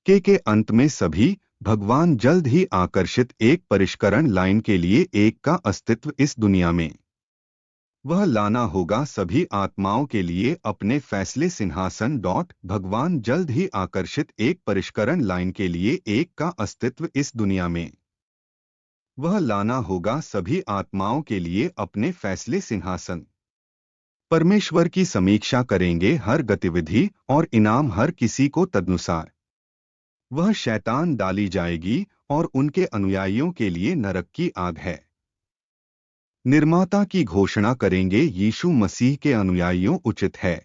के अंत में सभी भगवान जल्द ही आकर्षित एक परिष्करण लाइन के लिए एक का अस्तित्व इस दुनिया में वह लाना होगा सभी आत्माओं के लिए अपने फैसले सिंहासन भगवान जल्द ही आकर्षित एक परिष्करण लाइन के लिए एक का अस्तित्व इस दुनिया में वह लाना होगा सभी आत्माओं के लिए अपने फैसले सिंहासन परमेश्वर की समीक्षा करेंगे हर गतिविधि और इनाम हर किसी को तदनुसार वह शैतान डाली जाएगी और उनके अनुयायियों के लिए नरक की आग है निर्माता की घोषणा करेंगे यीशु मसीह के अनुयायियों उचित है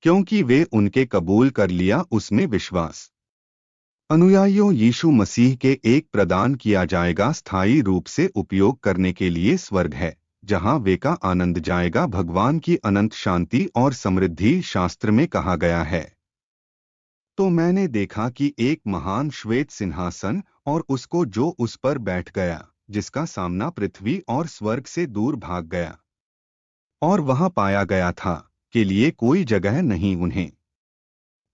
क्योंकि वे उनके कबूल कर लिया उसमें विश्वास अनुयायियों यीशु मसीह के एक प्रदान किया जाएगा स्थायी रूप से उपयोग करने के लिए स्वर्ग है जहां वे का आनंद जाएगा भगवान की अनंत शांति और समृद्धि शास्त्र में कहा गया है तो मैंने देखा कि एक महान श्वेत सिंहासन और उसको जो उस पर बैठ गया जिसका सामना पृथ्वी और स्वर्ग से दूर भाग गया और वहां पाया गया था के लिए कोई जगह नहीं उन्हें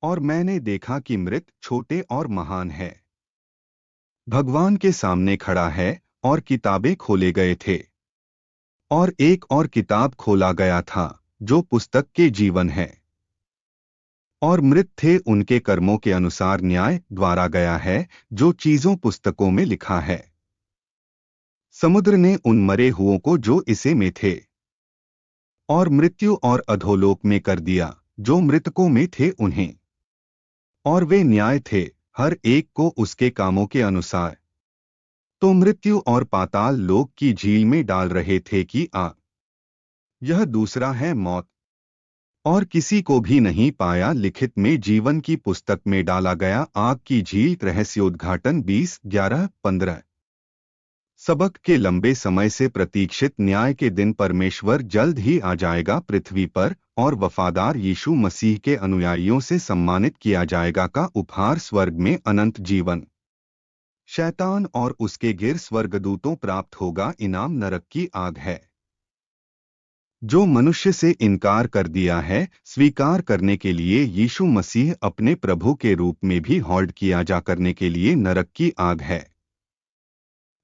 और मैंने देखा कि मृत छोटे और महान है भगवान के सामने खड़ा है और किताबें खोले गए थे और एक और किताब खोला गया था जो पुस्तक के जीवन है और मृत थे उनके कर्मों के अनुसार न्याय द्वारा गया है जो चीजों पुस्तकों में लिखा है समुद्र ने उन मरे हुओं को जो इसे में थे और मृत्यु और अधोलोक में कर दिया जो मृतकों में थे उन्हें और वे न्याय थे हर एक को उसके कामों के अनुसार तो मृत्यु और पाताल लोक की झील में डाल रहे थे कि यह दूसरा है मौत और किसी को भी नहीं पाया लिखित में जीवन की पुस्तक में डाला गया आग की झील रहस्योद्घाटन 20:11-15 सबक के लंबे समय से प्रतीक्षित न्याय के दिन परमेश्वर जल्द ही आ जाएगा पृथ्वी पर और वफादार यीशु मसीह के अनुयायियों से सम्मानित किया जाएगा का उपहार स्वर्ग में अनंत जीवन शैतान और उसके गिर स्वर्गदूतों प्राप्त होगा इनाम नरक की आग है जो मनुष्य से इनकार कर दिया है स्वीकार करने के लिए यीशु मसीह अपने प्रभु के रूप में भी हॉल्ड किया जा करने के लिए नरक की आग है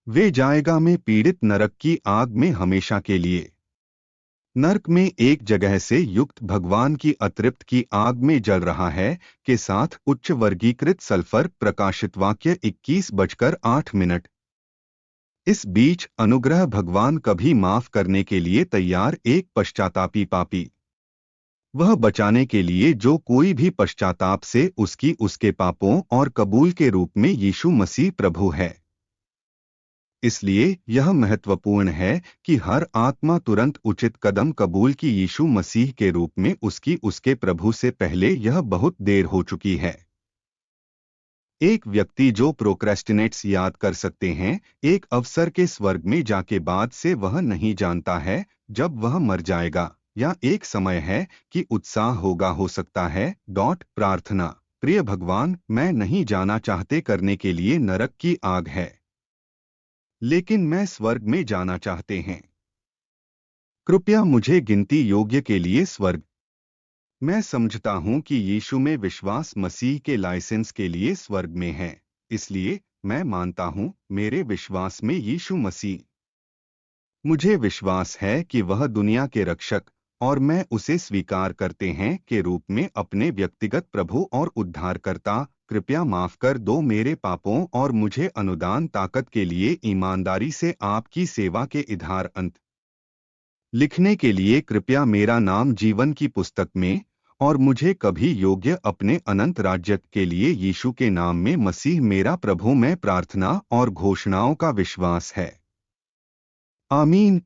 वे जाएगा में पीड़ित नरक की आग में हमेशा के लिए नरक में एक जगह से युक्त भगवान की अतृप्त की आग में जल रहा है के साथ उच्च वर्गीकृत सल्फर प्रकाशित वाक्य 21:08 इस बीच अनुग्रह भगवान कभी माफ करने के लिए तैयार एक पश्चातापी पापी वह बचाने के लिए जो कोई भी पश्चाताप से उसके पापों और कबूल के रूप में यीशु मसीह प्रभु है इसलिए यह महत्वपूर्ण है कि हर आत्मा तुरंत उचित कदम कबूल की यीशु मसीह के रूप में उसके प्रभु से पहले यह बहुत देर हो चुकी है एक व्यक्ति जो प्रोक्रेस्टिनेट्स याद कर सकते हैं एक अवसर के स्वर्ग में जाके बाद से वह नहीं जानता है जब वह मर जाएगा या एक समय है कि उत्साह होगा हो सकता है प्रार्थना प्रिय भगवान मैं नहीं जाना चाहते करने के लिए नरक की आग है लेकिन मैं स्वर्ग में जाना चाहते हैं कृपया मुझे गिनती योग्य के लिए स्वर्ग मैं समझता हूं कि यीशु में विश्वास मसीह के लाइसेंस के लिए स्वर्ग में है इसलिए मैं मानता हूं मेरे विश्वास में यीशु मसीह मुझे विश्वास है कि वह दुनिया के रक्षक और मैं उसे स्वीकार करते हैं के रूप में अपने व्यक्तिगत प्रभु और उद्धारकर्ता कृपया माफ कर दो मेरे पापों और मुझे अनुदान ताकत के लिए ईमानदारी से आपकी सेवा के इधार अंत लिखने के लिए कृपया मेरा नाम जीवन की पुस्तक में और मुझे कभी योग्य अपने अनंत राज्य के लिए यीशु के नाम में मसीह मेरा प्रभु में प्रार्थना और घोषणाओं का विश्वास है आमीन।